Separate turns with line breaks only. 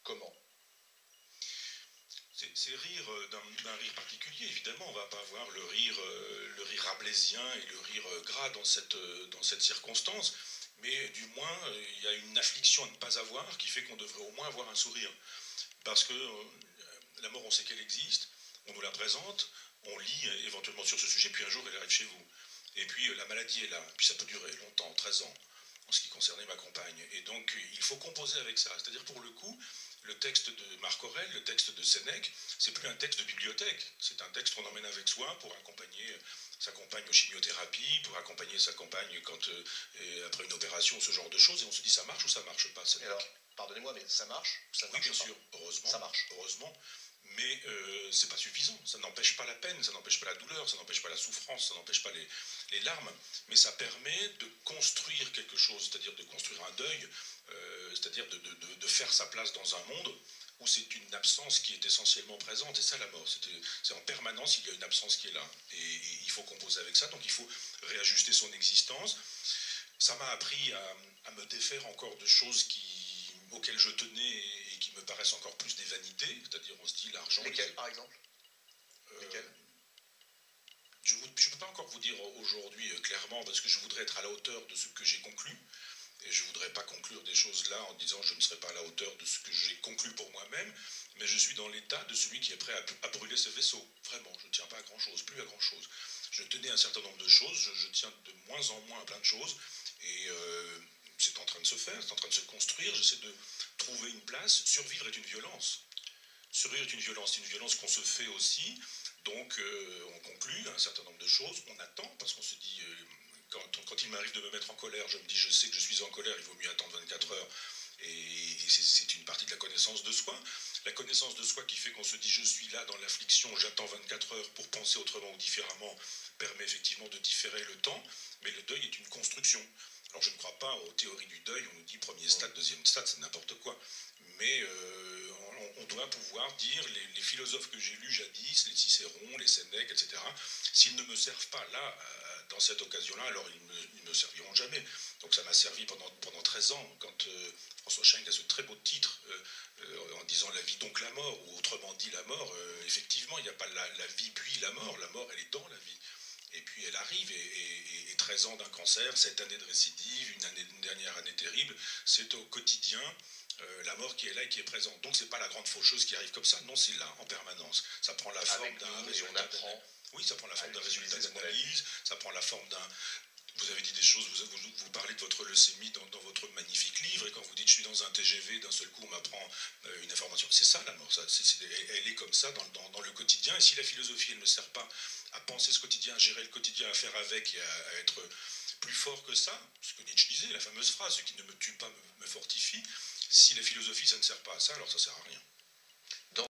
comment?
C'est rire d'un rire particulier, évidemment. On ne va pas avoir le rire rabelaisien et le rire gras dans cette circonstance. Mais du moins, il y a une affliction à ne pas avoir qui fait qu'on devrait au moins avoir un sourire. Parce que la mort, on sait qu'elle existe, on nous la présente, on lit éventuellement sur ce sujet, puis un jour, elle arrive chez vous. Et puis la maladie est là, puis ça peut durer longtemps, 13 ans, en ce qui concernait ma compagne. Et donc, il faut composer avec ça. C'est-à-dire, pour le coup, le texte de Marc Aurèle, le texte de Sénèque, c'est plus un texte de bibliothèque. C'est un texte qu'on emmène avec soi pour accompagner sa compagne aux chimiothérapies, pour accompagner sa compagne après une opération, ce genre de choses. Et on se dit, ça marche ou ça marche pas, Sénèque?
Alors, pardonnez-moi, mais ça marche ou ça ne
Oui,
marche
bien
pas?
sûr, heureusement.
Ça marche.
Heureusement. Mais c'est pas suffisant. Ça n'empêche pas la peine, ça n'empêche pas la douleur, ça n'empêche pas la souffrance, ça n'empêche pas les larmes. Mais ça permet de construire quelque chose, c'est-à-dire de construire un deuil, c'est-à-dire de faire sa place dans un monde où c'est une absence qui est essentiellement présente. Et ça, la mort, c'est en permanence, il y a une absence qui est là. Et il faut composer avec ça, donc il faut réajuster son existence. Ça m'a appris à me défaire encore de choses auxquelles je tenais et qui me paraissent encore plus des vanités, c'est-à-dire on se dit l'argent...
Lesquelles, par exemple? Lesquelles?
Je ne peux pas encore vous dire aujourd'hui clairement, parce que je voudrais être à la hauteur de ce que j'ai conclu, et je ne voudrais pas conclure des choses là en disant je ne serai pas à la hauteur de ce que j'ai conclu pour moi-même, mais je suis dans l'état de celui qui est prêt à brûler ce vaisseau. Vraiment, je ne tiens pas à grand-chose, plus à grand-chose. Je tenais un certain nombre de choses, je tiens de moins en moins à plein de choses, et c'est en train de se faire, c'est en train de se construire, j'essaie de trouver une place. Survivre est une violence. Survivre est une violence qu'on se fait aussi. Donc on conclut un certain nombre de choses, on attend, parce qu'on se dit, quand il m'arrive de me mettre en colère, je me dis, je sais que je suis en colère, il vaut mieux attendre 24 heures, et c'est une partie de la connaissance de soi. La connaissance de soi qui fait qu'on se dit, je suis là dans l'affliction, j'attends 24 heures pour penser autrement ou différemment, permet effectivement de différer le temps, mais le deuil est une construction. Alors je ne crois pas aux théories du deuil, on nous dit premier stade, deuxième stade, c'est n'importe quoi, mais on doit pouvoir dire, les philosophes que j'ai lus jadis, les Cicéron, les Sénèque, etc., s'ils ne me servent pas là, dans cette occasion-là, alors ils ne me serviront jamais. Donc ça m'a servi pendant 13 ans, quand François Schenck a ce très beau titre, en disant la vie donc la mort, ou autrement dit la mort, effectivement, il n'y a pas la vie puis la mort elle est dans la vie. Et puis elle arrive, et 13 ans d'un cancer, 7 années de récidive, une dernière année terrible, c'est au quotidien la mort qui est là et qui est présente. Donc c'est pas la grande faucheuse qui arrive comme ça, non, c'est là, en permanence. Ça prend la forme d'un résultat. Oui, ça prend la forme d'un résultat d'analyse, ça prend la forme d'un... Vous avez dit des choses, vous parlez de votre leucémie dans votre magnifique livre, et quand vous dites je suis dans un TGV, d'un seul coup on m'apprend une information. C'est ça la mort, elle est comme ça dans le quotidien, et si la philosophie elle ne sert pas à penser ce quotidien, à gérer le quotidien, à faire avec et à être plus fort que ça, ce que Nietzsche disait, la fameuse phrase, ce qui ne me tue pas me fortifie, si la philosophie ça ne sert pas à ça, alors ça ne sert à rien.